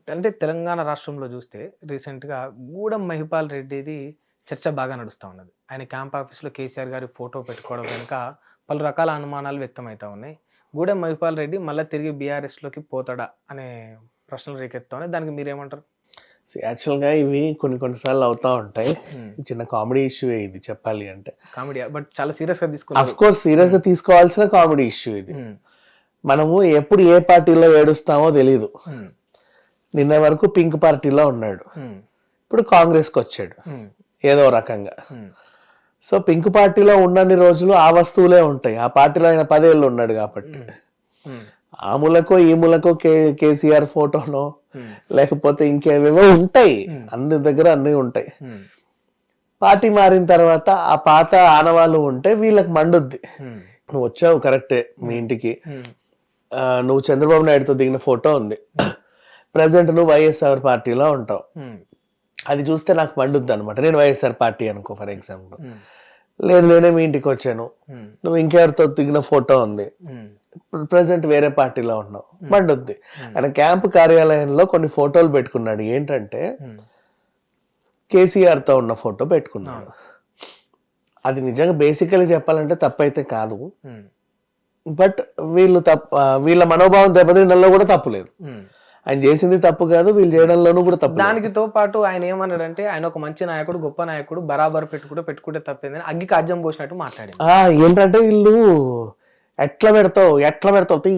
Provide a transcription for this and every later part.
అంటే తెలంగాణ రాష్ట్రంలో చూస్తే రీసెంట్‌గా గూడెం మహిపాల్ రెడ్డిది చర్చ బాగా నడుస్తా ఉన్నది. ఆయన క్యాంప్ ఆఫీస్‌లో కేసీఆర్ గారి ఫోటో పెట్టుకోవడం వెనుక పలు రకాల అనుమానాలు వ్యక్తమైతా ఉన్నాయి. గూడెం మహిపాల్ రెడ్డి మళ్ళా తిరిగి బీఆర్ఎస్‌లోకి పోతాడా అనే ప్రశ్నలు రేకెత్తా ఉన్నాయి. దానికి మీరేమంటారు? యాక్చువల్‌గా ఇవి కొన్ని కొన్ని సార్లు అవుతా ఉంటాయి. హ్మ్. చిన్న కామెడీ ఇష్యూయే ఇది చెప్పాలి అంటే. కామెడీయా? బట్ చాలా సీరియస్‌గా అఫ్ తీసుకున్నారు. కోర్స్ సీరియస్‌గా తీసుకోవాల్సిన కామెడీ ఇష్యూ ఇది. హ్మ్. మనము ఎప్పుడు ఏ పార్టీలో ఏడుస్తామో తెలీదు. హ్మ్. నిన్న వరకు పింక్ పార్టీలో ఉన్నాడు. హ్మ్. ఇప్పుడు కాంగ్రెస్‌కి వచ్చాడు హ్మ్. ఏదో రకంగా. హ్మ్. సో పింక్ పార్టీలో ఉన్నన్ని రోజులు ఆ వస్తువులే ఉంటాయి. ఆ పార్టీలో ఆయన 10 ఏళ్ళు ఉన్నాడు కాబట్టి. హ్మ్. ఆ మూలకో ఈ మూలకో కేసీఆర్ ఫోటోనో హ్మ్. లేకపోతే ఇంకేవేవో ఉంటాయి. అన్ని దగ్గర అన్ని ఉంటాయి. హ్మ్. పార్టీ మారిన తర్వాత ఆ పాత ఆనవాళ్ళు ఉంటే వీళ్ళకి మండుద్ది. హ్మ్. నువ్వు వచ్చావు కరెక్టే మీ ఇంటికి. హ్మ్. నువ్వు చంద్రబాబు నాయుడుతో దిగిన ఫోటో ఉంది. ప్రజెంట్ నువ్వు వైఎస్ఆర్ పార్టీలో ఉంటావు. హ్మ్. అది చూస్తే నాకు మండుద్ది అనమాట. నేను వైఎస్ఆర్ పార్టీ అనుకో ఫర్ ఎగ్జాంపుల్. హ్మ్. లేదు నేనే మీ ఇంటికి వచ్చాను. హ్మ్. నువ్వు ఇంకెవరితో దిగిన ఫోటో ఉంది. హ్మ్. ప్రజెంట్ వేరే పార్టీలో ఉన్నావు. మండుద్ది. ఆయన క్యాంపు కార్యాలయంలో కొన్ని ఫోటోలు పెట్టుకున్నాడు. ఏంటంటే హ్మ్. కేసీఆర్ తో ఉన్న ఫోటో పెట్టుకున్నాడు. అది నిజంగా బేసికలీ చెప్పాలంటే తప్పైతే కాదు. హ్మ్. బట్ వీళ్ళ మనోభావం దెబ్బతినడంలో కూడా తప్పు లేదు. హ్మ్. ఆయన చేసింది తప్పు కాదు, వీళ్ళు చేయడంలోనూ కూడా తప్పు లేదు. దానికితో పాటు ఆయన ఏమన్నాడంటే ఆయన ఒక మంచి నాయకుడు, గొప్ప నాయకుడు, బరాబర్ పెట్టుకుంటే తప్పేందని అగ్గికి ఆజ్యం పోసినట్టు మాట్లాడింది. ఏంటంటే వీళ్ళు ఎట్లా పెడతావు తీ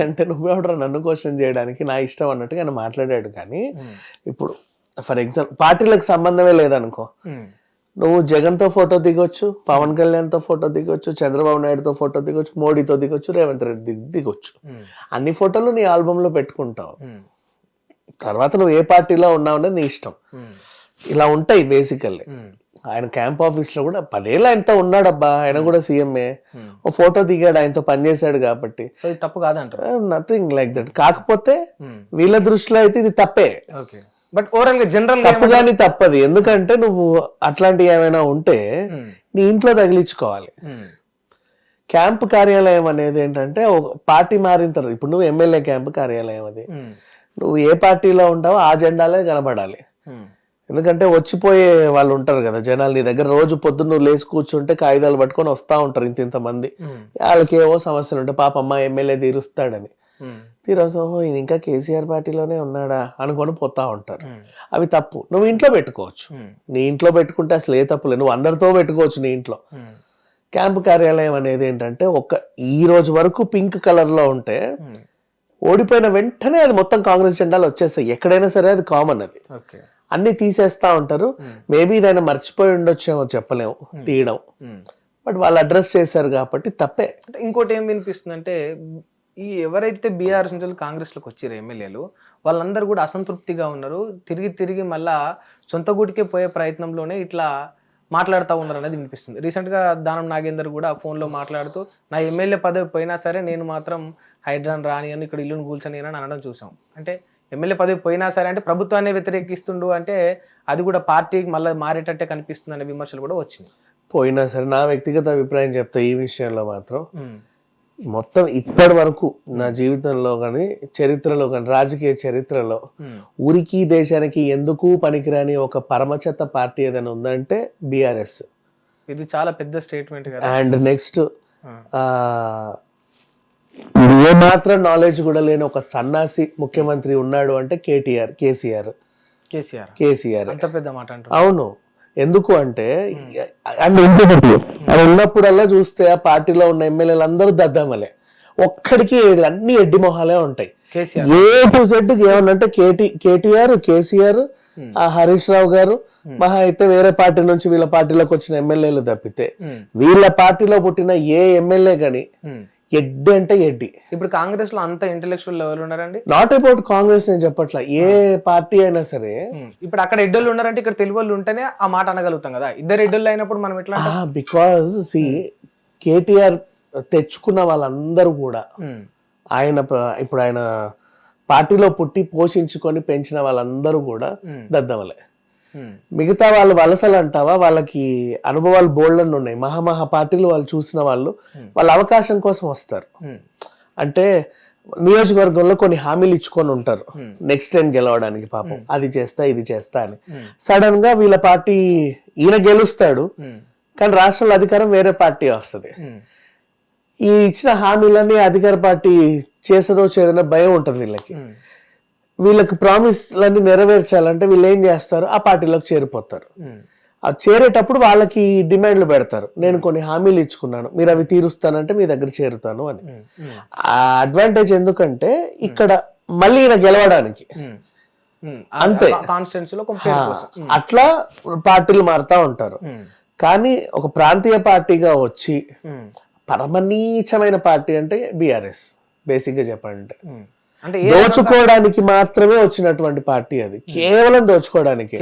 అంటే నువ్వెవడరా నన్ను క్వశ్చన్ చేయడానికి, నా ఇష్టం అన్నట్టుగా ఆయన మాట్లాడాడు. కానీ ఇప్పుడు ఫర్ ఎగ్జాంపుల్ పార్టీలకు సంబంధమే లేదనుకో, హ్మ్. నువ్వు జగన్ తో ఫోటో దిగొచ్చు, పవన్ కళ్యాణ్ తో ఫోటో దిగొచ్చు, చంద్రబాబు నాయుడుతో ఫోటో దిగొచ్చు, మోడీతో దిగొచ్చు, రేవంత్ రెడ్డి దిగొచ్చు. అన్ని ఫోటోలు నీ ఆల్బమ్ లో పెట్టుకుంటావు. తర్వాత నువ్వు ఏ పార్టీలో ఉన్నావు అనేది నీ ఇష్టం. ఇలా ఉంటాయి బేసికల్లీ. ఆయన క్యాంప్ ఆఫీస్ లో కూడా 10 ఏళ్ళు ఆయనతో ఉన్నాడబ్బా. ఆయన కూడా సీఎంఏ. ఓ ఫోటో దిగాడు, ఆయనతో పనిచేశాడు కాబట్టి. సో ఇది తప్పు కాదంటారు. Nothing like that. కాకపోతే వీళ్ళ దృష్టిలో అయితే ఇది తప్పే. ఓకే. బట్ ఓవరాల్ గా జనరల్ తప్పు కానీ తప్పది. ఎందుకంటే నువ్వు అట్లాంటివి ఏమైనా ఉంటే నీ ఇంట్లో తగిలించుకోవాలి. క్యాంప్ కార్యాలయం అనేది ఏంటంటే పార్టీ మారిన తర్వాత, ఇప్పుడు నువ్వు ఎమ్మెల్యే క్యాంప్ కార్యాలయం అది. నువ్వు ఏ పార్టీలో ఉంటావో ఆ జెండాలే కనబడాలి. ఎందుకంటే వచ్చిపోయే వాళ్ళు ఉంటారు కదా జనాలు, నీ దగ్గర రోజు పొద్దున్న నువ్వు లేచి కూర్చుంటే కాగితాలు పట్టుకొని వస్తా ఉంటారు ఇంతమంది. వాళ్ళకి ఏవో సమస్యలు ఉంటాయి. పాపమ్మ ఎమ్మెల్యే తీరుస్తాడని. తీరవసో ఈయన ఇంకా కేసీఆర్ పార్టీలోనే ఉన్నాడా అనుకొని పోతా ఉంటారు. అవి తప్పు. నువ్వు ఇంట్లో పెట్టుకోవచ్చు. నీ ఇంట్లో పెట్టుకుంటే అసలు ఏ తప్పులే. నువ్వు అందరితో పెట్టుకోవచ్చు నీ ఇంట్లో. క్యాంపు కార్యాలయం అనేది ఏంటంటే ఈ రోజు వరకు పింక్ కలర్ లో ఉంటే ఓడిపోయిన వెంటనే అది మొత్తం కాంగ్రెస్ జెండాలు వచ్చేస్తాయి. ఎక్కడైనా సరే అది కామన్. అది అన్ని తీసేస్తా ఉంటారు. మేబీ ఇదైనా మర్చిపోయి ఉండొచ్చేమో, చెప్పలేము తీయడం. బట్ వాళ్ళు అడ్రస్ చేశారు కాబట్టి తప్పే. ఇంకోటి ఏం వినిపిస్తుందంటే ఈ ఎవరైతే బీఆర్ఎస్ నుంచి కాంగ్రెస్లోకి వచ్చారు ఎమ్మెల్యేలు, వాళ్ళందరూ కూడా అసంతృప్తిగా ఉన్నారు. తిరిగి మళ్ళా సొంత గూటికే పోయే ప్రయత్నంలోనే ఇట్లా మాట్లాడుతూ ఉన్నారు అనేది వినిపిస్తుంది. రీసెంట్గా దానం నాగేందర్ కూడా ఫోన్లో మాట్లాడుతూ నా ఎమ్మెల్యే పదవి పోయినా సరే నేను మాత్రం హైడ్రాన్ రాని అని ఇక్కడ ఇల్లును కూల్చొని అని అనడం చూసాం. అంటే ఎమ్మెల్యే పదవి పోయినా సరే అంటే ప్రభుత్వాన్ని వ్యతిరేకిస్తుండు అంటే అది కూడా పార్టీకి మళ్ళీ మారేటట్టే కనిపిస్తుంది అనే విమర్శలు కూడా వచ్చింది. పోయినా సరే నా వ్యక్తిగత అభిప్రాయం చెప్తా ఈ విషయంలో మాత్రం, మొత్తం ఇప్పటి వరకు నా జీవితంలో కానీ చరిత్రలో కానీ రాజకీయ చరిత్రలో ఊరికి దేశానికి ఎందుకు పనికిరాని ఒక పరమచెత్త పార్టీ ఏదైనా ఉందంటే బీఆర్ఎస్. ఇది చాలా పెద్ద స్టేట్మెంట్ కదా. అండ్ నెక్స్ట్ ఏ మాత్రం నాలెడ్జ్ కూడా లేని ఒక సన్నాసి ముఖ్యమంత్రి ఉన్నాడు అంటే కేసీఆర్. అంత పెద్ద మాట అంటారు. అవును. ఎందుకు అంటే అది ఉన్నప్పుడల్లా చూస్తే ఆ పార్టీలో ఉన్న ఎమ్మెల్యేలు అందరూ దద్దామలే, ఒక్కడికి అన్ని ఎడ్డి మొహాలే ఉంటాయి. A to Z ఏమన్నంటే KTR, KCR, ఆ హరీష్ రావు గారు, మహా అయితే వేరే పార్టీ నుంచి వీళ్ళ పార్టీలోకి వచ్చిన ఎమ్మెల్యేలు తప్పితే వీళ్ళ పార్టీలో పుట్టిన ఏ ఎమ్మెల్యే గాని ఎడ్డి అంటే ఎడ్డి. ఇప్పుడు కాంగ్రెస్ లో అంత ఇంటెలెక్చువల్ లెవెల్ ఉన్నారండి. నాట్ అబౌట్ కాంగ్రెస్ నేను చెప్పట్లా, ఏ పార్టీ అయినా సరే. ఇప్పుడు అక్కడ ఎడ్డోళ్ళు ఉన్నారంటే ఇక్కడ తెలుగు వాళ్ళు ఉంటేనే ఆ మాట అనగలుగుతాం కదా. ఇద్దరు ఎడ్డోళ్ళు అయినప్పుడు మనం ఎట్లా? బికాజ్ కేటీఆర్ తెచ్చుకున్న వాళ్ళందరూ కూడా ఇప్పుడు ఆయన పార్టీలో పుట్టి పోషించుకొని పెంచిన వాళ్ళందరూ కూడా దద్దమలే. మిగతా వాళ్ళు వలసలు అంటావా, వాళ్ళకి అనుభవాలు బోల్డ్ ఉన్నాయి. మహా పార్టీలు వాళ్ళు చూసిన వాళ్ళు వాళ్ళ అవకాశం కోసం వస్తారు. అంటే నియోజకవర్గంలో కొన్ని హామీలు ఇచ్చుకొని ఉంటారు నెక్స్ట్ టైం గెలవడానికి, పాపం అది చేస్తా ఇది చేస్తా అని. సడన్ గా వీళ్ళ పార్టీ ఈయన గెలుస్తాడు, కానీ రాష్ట్రంలో అధికారం వేరే పార్టీ వస్తుంది. ఈ ఇచ్చిన హామీలన్నీ అధికార పార్టీ చేసేదో చేయదన్న భయం ఉంటుంది వీళ్ళకి. వీళ్ళకి ప్రామిస్లన్నీ నెరవేర్చాలంటే వీళ్ళు ఏం చేస్తారు, ఆ పార్టీలోకి చేరిపోతారు. ఆ చేరేటప్పుడు వాళ్ళకి డిమాండ్లు పెడతారు, నేను కొన్ని హామీలు ఇచ్చుకున్నాను, మీరు అవి తీరుస్తానంటే మీ దగ్గర చేరుతాను అని. ఆ అడ్వాంటేజ్ ఎందుకంటే ఇక్కడ మళ్ళీ ఈయన గెలవడానికి అంతే, అట్లా పార్టీలు మారుతా ఉంటారు. కానీ ఒక ప్రాంతీయ పార్టీగా వచ్చి పరమనీచమైన పార్టీ అంటే బీఆర్ఎస్, బేసిక్ గా చెప్పాలంటే దోచుకోవడానికి మాత్రమే వచ్చినటువంటి పార్టీ అది, కేవలం దోచుకోవడానికి,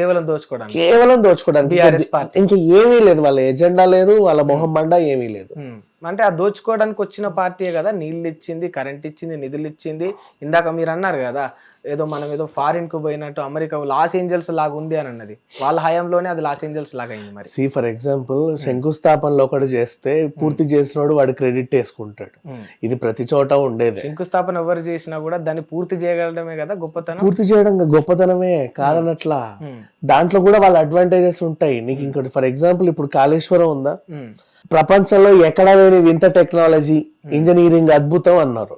ఇంకా ఏమీ లేదు, వాళ్ళ ఎజెండా లేదు, వాళ్ళ మొహం మండా ఏమీ లేదు. అంటే ఆ దోచుకోవడానికి వచ్చిన పార్టీయే కదా, నీళ్ళు ఇచ్చింది, కరెంట్ ఇచ్చింది, నిధులు ఇచ్చింది. ఇందాక మీరు అన్నారు కదా ఏదో మనం ఏదో ఫారిన్ కు పోయినట్టు అమెరికా లాస్ ఏంజల్స్ లాగా ఉంది అని అన్నది, వాళ్ళ హయాంలోనే అది లాస్ ఏంజల్స్ లాగా అయింది. మరి ఫర్ ఎగ్జాంపుల్ శంకుస్థాపనలో ఒకటి చేస్తే పూర్తి చేసినోడు వాడు క్రెడిట్ వేసుకుంటాడు, ఇది ప్రతి చోట ఉండేది. శంకుస్థాపన ఎవరు చేసినా కూడా దాన్ని పూర్తి చేయగలడమే కదా గొప్పతనం. పూర్తి చేయడం గొప్పతనమే కాదనట్లా, దాంట్లో కూడా వాళ్ళ అడ్వాంటేజెస్ ఉంటాయి. నీకు ఇంకోటి ఫర్ ఎగ్జాంపుల్ ఇప్పుడు కాళేశ్వరం ఉందా, ప్రపంచంలో ఎక్కడ లేని వింత టెక్నాలజీ, ఇంజనీరింగ్ అద్భుతం అన్నారు.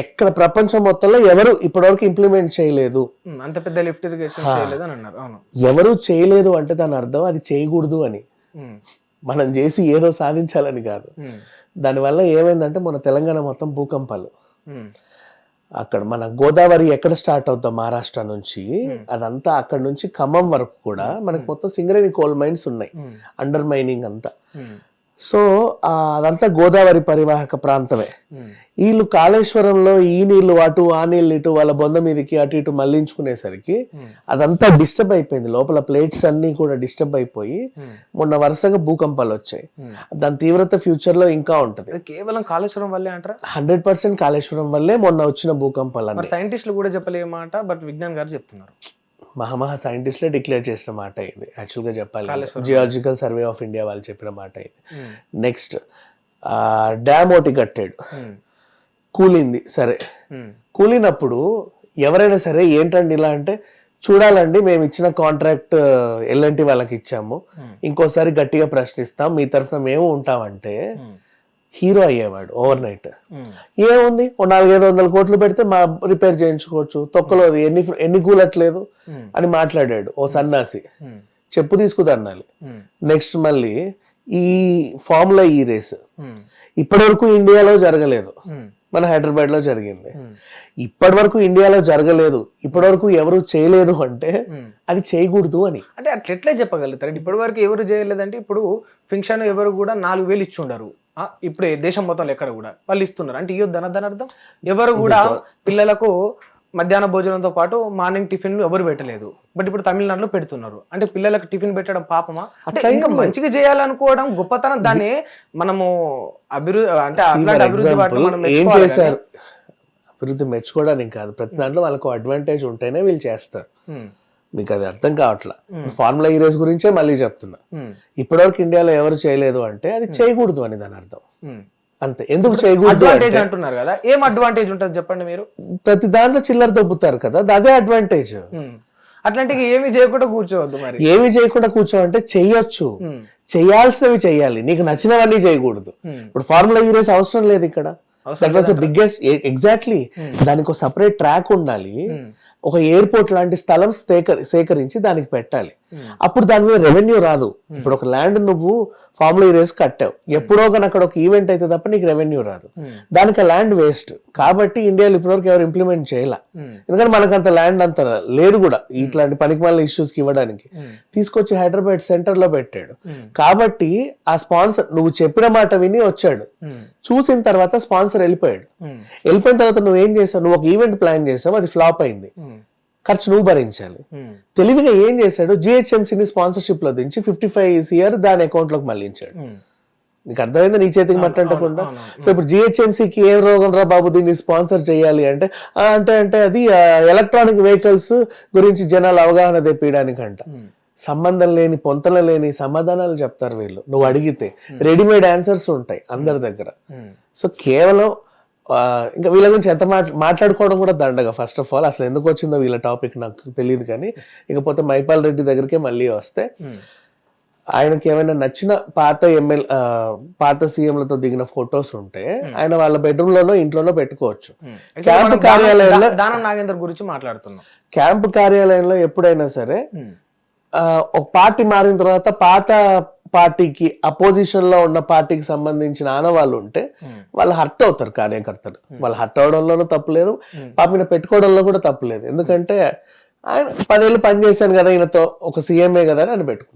ఎక్కడ ప్రపంచం మొత్తంలో ఎవరు ఇప్పటివరకు ఇంప్లిమెంట్ చేయలేదు, అంత పెద్ద లిఫ్ట్ ఇరిగేషన్ చేయలేదు అని అన్నారు. ఎవరు చేయలేదు అంటే దాని అర్థం అది చేయకూడదు అని, మనం చేసి ఏదో సాధించాలని కాదు. దానివల్ల ఏమైందంటే మన తెలంగాణ మొత్తం భూకంపాలు, అక్కడ మన గోదావరి ఎక్కడ స్టార్ట్ అవుతాం మహారాష్ట్ర నుంచి, అదంతా అక్కడ నుంచి ఖమ్మం వరకు కూడా మనకు మొత్తం సింగరేణి కోల్ మైన్స్ ఉన్నాయి, అండర్ మైనింగ్ అంతా. సో అదంతా గోదావరి పరివాహక ప్రాంతమే. వీళ్ళు కాళేశ్వరంలో ఈ నీళ్లు అటు, ఆ నీళ్ళు ఇటు, వాళ్ళ బొంద మీదకి అటు ఇటు మళ్లించుకునేసరికి అదంతా డిస్టర్బ్ అయిపోయింది, లోపల ప్లేట్స్ అన్ని కూడా డిస్టర్బ్ అయిపోయి మొన్న వరుసగా భూకంపాలు వచ్చాయి. దాని తీవ్రత ఫ్యూచర్ లో ఇంకా ఉంటది. కేవలం కాళేశ్వరం వల్లే అంటారా? 100% కాళేశ్వరం వల్లే మొన్న వచ్చిన భూకంపాలు. సైంటిస్టులు కూడా చెప్పలేమాట, బట్ విజ్ఞాన్ గారు చెప్తున్నారు. మహా సైంటిస్టులే డిక్లేర్ చేసిన మాట ఇది, యాక్చువల్ గా చెప్పాలి జియాలజికల్ సర్వే ఆఫ్ ఇండియా వాళ్ళు చెప్పిన మాట ఇది. నెక్స్ట్ డ్యామ్ ఒకటి కట్టాడు, కూలింది. సరే, కూలినప్పుడు ఎవరైనా సరే ఏంటండి ఇలా అంటే, చూడాలండి మేము ఇచ్చిన కాంట్రాక్ట్ ఎల్ఎన్టీ వాళ్ళకి ఇచ్చాము, ఇంకోసారి గట్టిగా ప్రశ్నిస్తాం, మీ తరఫున మేము ఉంటామంటే హీరో అయ్యేవాడు ఓవర్ నైట్. ఏముంది, ఓ 400-500 కోట్లు పెడితే మా రిపేర్ చేయించుకోవచ్చు, తొక్కలో ఎన్ని కూలట్లేదు అని మాట్లాడాడు ఓ సన్నాసి, చెప్పు తీసుకుదన్నాలి. నెక్స్ట్ మళ్ళీ ఈ ఫార్ములా ఈ రేస్ ఇప్పటి వరకు ఇండియాలో జరగలేదు, మన హైదరాబాద్ లో జరిగింది. ఇప్పటి వరకు ఇండియాలో జరగలేదు, ఇప్పటి వరకు ఎవరు చేయలేదు అంటే అది చేయకూడదు అని. అంటే అట్లెట్లే చెప్పగలుగుతారు? ఇప్పటి వరకు ఎవరు చేయలేదంటే, ఇప్పుడు ఫింక్షన్ ఎవరు కూడా 4,000 ఇచ్చుండరు, ఇప్పుడు దేశం మొత్తంలో ఎక్కడ కూడా వాళ్ళు ఇస్తున్నారు అంటే ఇవ్వద్దు దాని అర్థం. ఎవరు కూడా పిల్లలకు మధ్యాహ్న భోజనంతో పాటు మార్నింగ్ టిఫిన్ ఎవరు పెట్టలేదు, బట్ ఇప్పుడు తమిళనాడులో పెడుతున్నారు. అంటే పిల్లలకు టిఫిన్ పెట్టడం పాపమా? అంటే ఇంకా మంచిగా చేయాలనుకోవడం గొప్పతనం, దాన్ని మనము అభివృద్ధి అంటే అట్లాంటి అభివృద్ధి ఏం చేశారు, అభివృద్ధి మెచ్చుకోవడానికి కాదు, ప్రతి దాంట్లో వాళ్ళకు అడ్వాంటేజ్ ఉంటేనే వీళ్ళు చేస్తారు. మీకు అది అర్థం కావట్లా. ఫార్ములా ఈ రేస్ గురించే మళ్ళీ చెప్తున్నా, ఇప్పటివరకు ఇండియాలో ఎవరు చేయలేదు అంటే అది చేయకూడదు అని దాని అర్థం అంతే. ఎందుకు చేయకూడదు అంటున్నారు కదా, ఏం అడ్వాంటేజ్ ఉంటుంది చెప్పండి మీరు? ప్రతి దాంట్లో చిల్లర దొబ్బుతారు కదా, అదే అడ్వాంటేజ్. అట్లాంటివి ఏమి చేయకుండా కూర్చోవద్దు. మరి ఏమి చేయకుండా కూర్చోవంటే చెయ్యొచ్చు, చేయాల్సినవి చెయ్యాలి, నీకు నచ్చినవన్నీ చేయకూడదు. ఇప్పుడు ఫార్ములా ఈ రేస్ అవసరం లేదు ఇక్కడ, బిగ్గెస్ట్ ఎగ్జాక్ట్లీ. దానికి ఒక సపరేట్ ట్రాక్ ఉండాలి, ఒక ఎయిర్పోర్ట్ లాంటి స్థలం సేకరించి దానికి పెట్టాలి, అప్పుడు దాని మీద రెవెన్యూ రాదు. ఇప్పుడు ఒక ల్యాండ్ నువ్వు ఫార్ములా ఈ రేస్ కట్టావు, ఎప్పుడో కానీ అక్కడ ఒక ఈవెంట్ అయితే తప్ప నీకు రెవెన్యూ రాదు, దానికి ఆ ల్యాండ్ వేస్ట్. కాబట్టి ఇండియాలో ఇప్పటివరకు ఎవరు ఇంప్లిమెంట్ చేయాల, ఎందుకంటే మనకు అంత ల్యాండ్ అంత లేదు కూడా ఇట్లాంటి పనికిమాలిన ఇష్యూస్ కి ఇవ్వడానికి. తీసుకొచ్చి హైదరాబాద్ సెంటర్ లో పెట్టాడు. కాబట్టి ఆ స్పాన్సర్ నువ్వు చెప్పిన మాట విని వచ్చాడు, చూసిన తర్వాత స్పాన్సర్ వెళ్ళిపోయాడు. వెళ్ళిపోయిన తర్వాత నువ్వు ఏం చేసావు, నువ్వు ఒక ఈవెంట్ ప్లాన్ చేసావు, అది ఫ్లాప్ అయింది, ఖర్చు నువ్వు భరించాలి. తెలివిగా ఏం చేశాడు, జిహెచ్ఎంసీని స్పాన్సర్షిప్ లో దించి 55 CR దాని అకౌంట్ లోకి మళ్ళించాడు. నీకు అర్థమైంది, నీ చేతికి మట్టంటకుండా. సో ఇప్పుడు జిహెచ్ఎంసీకి ఏం రోగం రా బాబు దీన్ని స్పాన్సర్ చేయాలి అంటే అంటే అది ఎలక్ట్రానిక్ వెహికల్స్ గురించి జనాలు అవగాహన తెప్పించడానికి అంట. సంబంధం లేని పొంతన లేని సమాధానాలు చెప్తారు వీళ్ళు. నువ్వు అడిగితే రెడీమేడ్ ఆన్సర్స్ ఉంటాయి అందరి దగ్గర. సో కేవలం ఇంకా వీళ్ళ గురించి ఎంత మాట్లాడుకోవడం కూడా దండగా. ఫస్ట్ ఆఫ్ ఆల్ అసలు ఎందుకు వచ్చిందో వీళ్ళ టాపిక్ నాకు తెలియదు, కానీ ఇకపోతే మైపాల్ రెడ్డి దగ్గరికే మళ్ళీ వస్తే, ఆయనకి ఏమైనా నచ్చిన పాత సీఎంలతో దిగిన ఫొటోస్ ఉంటే ఆయన వాళ్ళ బెడ్రూమ్ లోనో ఇంట్లోనో పెట్టుకోవచ్చు. క్యాంపు కార్యాలయంలో దానం నాగేందర్ గురించి మాట్లాడుతున్నాం. క్యాంపు కార్యాలయంలో ఎప్పుడైనా సరే ఒక పార్టీ మారిన తర్వాత పాత పార్టీకి అపోజిషన్ లో ఉన్న పార్టీకి సంబంధించిన ఆనవాళ్ళు ఉంటే వాళ్ళు హర్ట్ అవుతారు కార్యకర్తలు. వాళ్ళు హర్ట్ అవడంలోనూ తప్పులేదు, పాపిన పెట్టుకోవడంలో కూడా తప్పులేదు. ఎందుకంటే ఆయన 10 ఏళ్ళు పనిచేశాను కదా, ఈయనతో ఒక సీఎంఏ కదా అని పెట్టుకున్నారు.